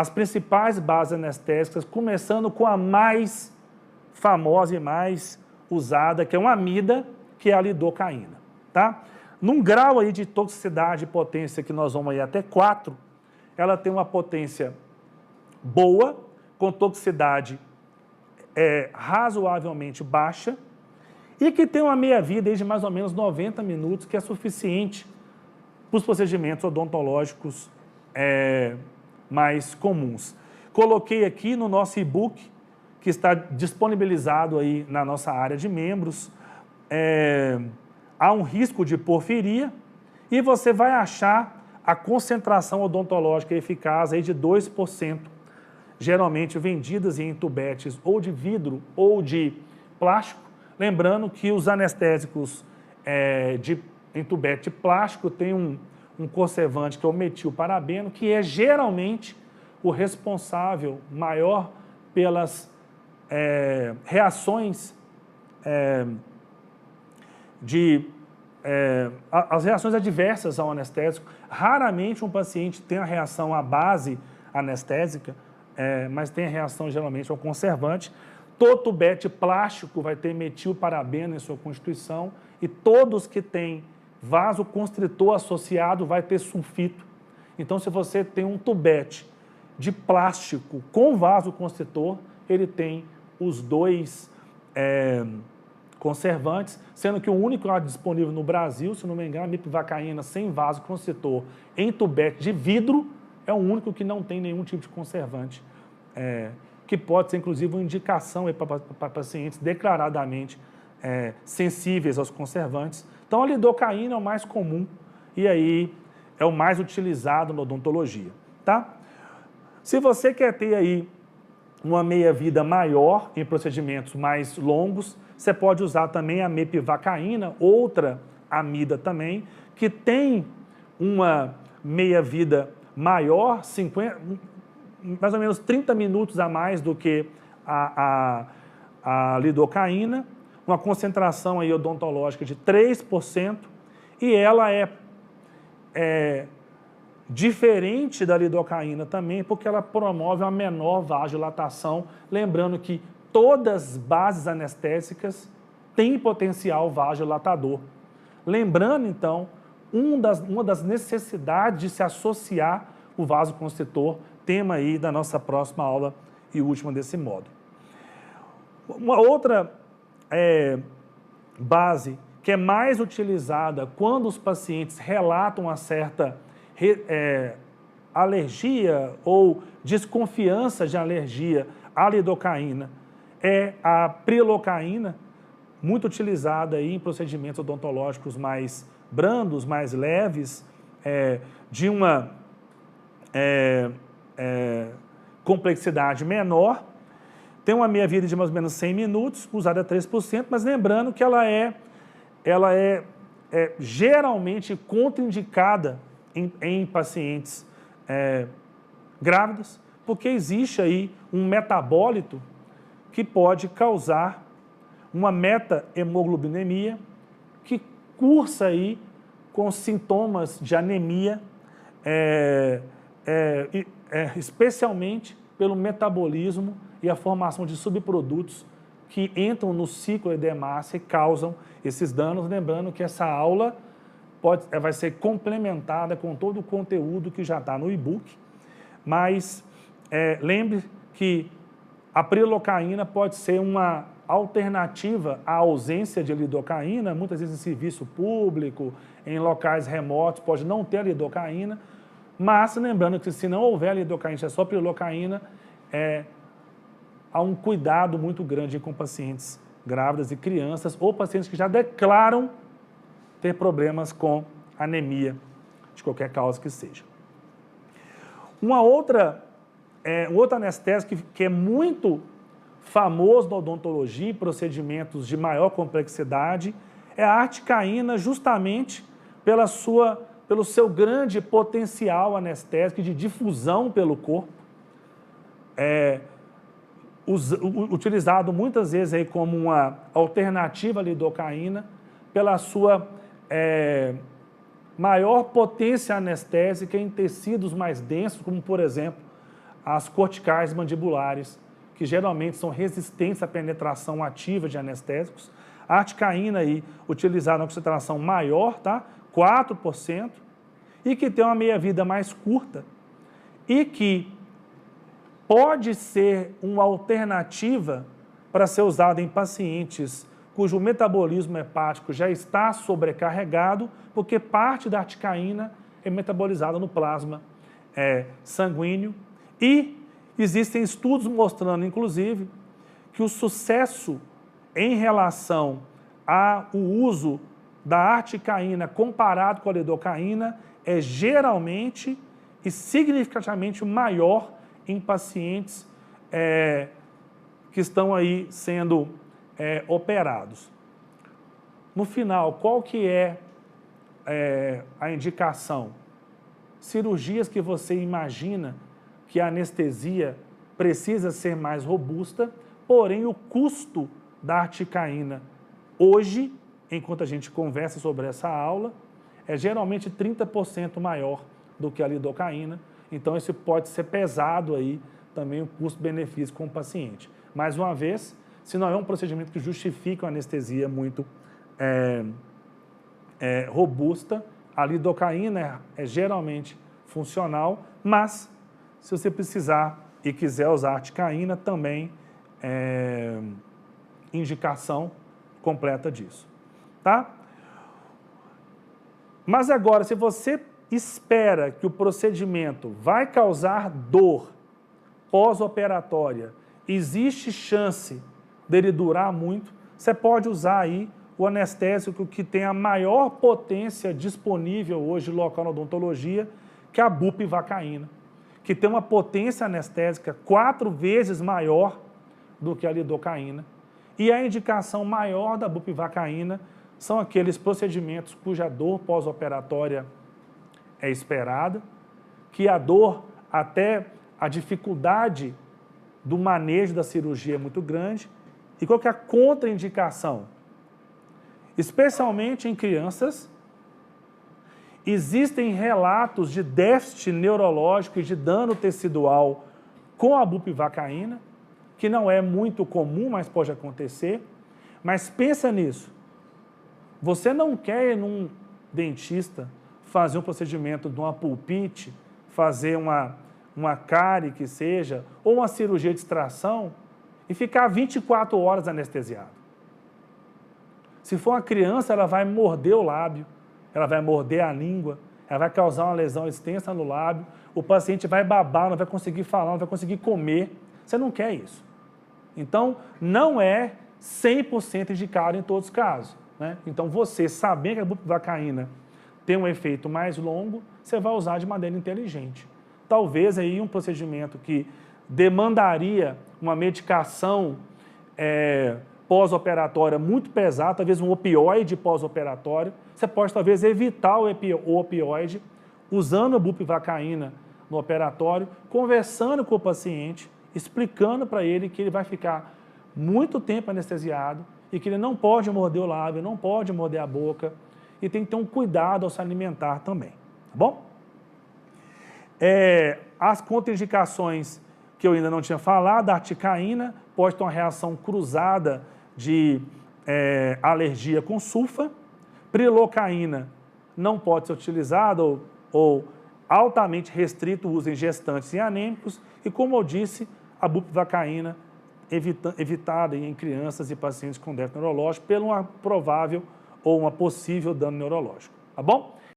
as principais bases anestésicas, começando com a mais famosa e mais usada, que é uma amida, que é a lidocaína, tá? Num grau aí de toxicidade e potência que nós vamos aí até 4, ela tem uma potência boa, com toxicidade razoavelmente baixa, e que tem uma meia-vida de mais ou menos 90 minutos, que é suficiente para os procedimentos odontológicos mais comuns. Coloquei aqui no nosso e-book, que está disponibilizado aí na nossa área de membros, há um risco de porfiria, e você vai achar a concentração odontológica eficaz aí de 2%, geralmente vendidas em tubetes ou de vidro ou de plástico. Lembrando que os anestésicos em tubete de plástico têm um conservante que é o metilparabeno, que é geralmente o responsável maior pelas reações as reações adversas ao anestésico. Raramente um paciente tem a reação à base anestésica, mas tem a reação geralmente ao conservante. Todo tubete plástico vai ter metilparabeno em sua constituição, e todos que têm vasoconstritor associado vai ter sulfito. Então, se você tem um tubete de plástico com vasoconstritor, ele tem os dois conservantes, sendo que o único disponível no Brasil, se não me engano, a mipivacaína sem vasoconstritor em tubete de vidro, é o único que não tem nenhum tipo de conservante, que pode ser, inclusive, uma indicação para pacientes declaradamente sensíveis aos conservantes. Então, a lidocaína é o mais comum e aí é o mais utilizado na odontologia, tá? Se você quer ter aí uma meia-vida maior em procedimentos mais longos, você pode usar também a mepivacaína, outra amida também, que tem uma meia-vida maior, mais ou menos 30 minutos a mais do que a lidocaína, uma concentração aí odontológica de 3%, e ela é diferente da lidocaína também, porque ela promove uma menor vasodilatação, lembrando que todas as bases anestésicas têm potencial vasodilatador. Lembrando, então, uma das necessidades de se associar o vasoconstritor, tema aí da nossa próxima aula e última desse módulo. Uma outra base que é mais utilizada quando os pacientes relatam uma certa alergia ou desconfiança de alergia à lidocaína é a prilocaína, muito utilizada aí em procedimentos odontológicos mais brandos, mais leves, de uma complexidade menor. Tem uma meia-vida de mais ou menos 100 minutos, usada a 3%, mas lembrando que ela é geralmente contraindicada em pacientes grávidas, porque existe aí um metabólito que pode causar uma meta-hemoglobinemia, que cursa aí com sintomas de anemia, especialmente pelo metabolismo e a formação de subprodutos que entram no ciclo edemácea e causam esses danos. Lembrando que essa aula vai ser complementada com todo o conteúdo que já está no e-book, mas lembre que a prilocaína pode ser uma alternativa à ausência de lidocaína, muitas vezes em serviço público, em locais remotos, pode não ter a lidocaína, mas lembrando que se não houver lidocaína, é só prilocaína, há um cuidado muito grande com pacientes grávidas e crianças ou pacientes que já declaram ter problemas com anemia, de qualquer causa que seja. Um outro anestésico que é muito famoso na odontologia, procedimentos de maior complexidade, é a articaína, justamente pelo seu grande potencial anestésico de difusão pelo corpo. Utilizado muitas vezes aí como uma alternativa à lidocaína, pela sua maior potência anestésica em tecidos mais densos, como, por exemplo, as corticais mandibulares, que geralmente são resistentes à penetração ativa de anestésicos. A articaína aí, utilizada na concentração maior, tá? 4%, e que tem uma meia-vida mais curta, e que pode ser uma alternativa para ser usada em pacientes cujo metabolismo hepático já está sobrecarregado, porque parte da articaína é metabolizada no plasma sanguíneo. E existem estudos mostrando, inclusive, que o sucesso em relação ao uso da articaína comparado com a lidocaína é geralmente e significativamente maior em pacientes que estão aí sendo operados. No final, qual que é a indicação? Cirurgias que você imagina que a anestesia precisa ser mais robusta, porém o custo da articaína hoje, enquanto a gente conversa sobre essa aula, é geralmente 30% maior do que a lidocaína. Então, isso pode ser pesado aí também o custo-benefício com o paciente. Mais uma vez, se não é um procedimento que justifica uma anestesia muito robusta, a lidocaína é geralmente funcional, mas se você precisar e quiser usar articaína, também indicação completa disso, tá? Mas agora, se você espera que o procedimento vai causar dor pós-operatória, existe chance dele durar muito, você pode usar aí o anestésico que tem a maior potência disponível hoje local na odontologia, que é a bupivacaína, que tem uma potência anestésica 4 vezes maior do que a lidocaína. E a indicação maior da bupivacaína são aqueles procedimentos cuja dor pós-operatória é esperada, que a dor, até a dificuldade do manejo da cirurgia é muito grande. E qual que é a contraindicação? Especialmente em crianças, existem relatos de déficit neurológico e de dano tecidual com a bupivacaína, que não é muito comum, mas pode acontecer. Mas pensa nisso. Você não quer ir num dentista fazer um procedimento de uma pulpite, fazer uma cárie que seja, ou uma cirurgia de extração e ficar 24 horas anestesiado. Se for uma criança, ela vai morder o lábio, ela vai morder a língua, ela vai causar uma lesão extensa no lábio, o paciente vai babar, não vai conseguir falar, não vai conseguir comer. Você não quer isso. Então, não é 100% indicado em todos os casos, né? Então, você, sabendo que a bupivacaína tem um efeito mais longo, você vai usar de maneira inteligente. Talvez aí um procedimento que demandaria uma medicação pós-operatória muito pesada, talvez um opioide pós-operatório, você pode talvez evitar o opioide usando a bupivacaína no operatório, conversando com o paciente, explicando para ele que ele vai ficar muito tempo anestesiado e que ele não pode morder o lábio, não pode morder a boca e tem que ter um cuidado ao se alimentar também, tá bom? As contraindicações que eu ainda não tinha falado, a articaína pode ter uma reação cruzada de alergia com sulfa, prilocaína não pode ser utilizada ou altamente restrito o uso em gestantes e anêmicos e, como eu disse, a bupivacaína evitada em crianças e pacientes com déficit neurológico pelo uma provável ou uma possível dano neurológico, tá bom?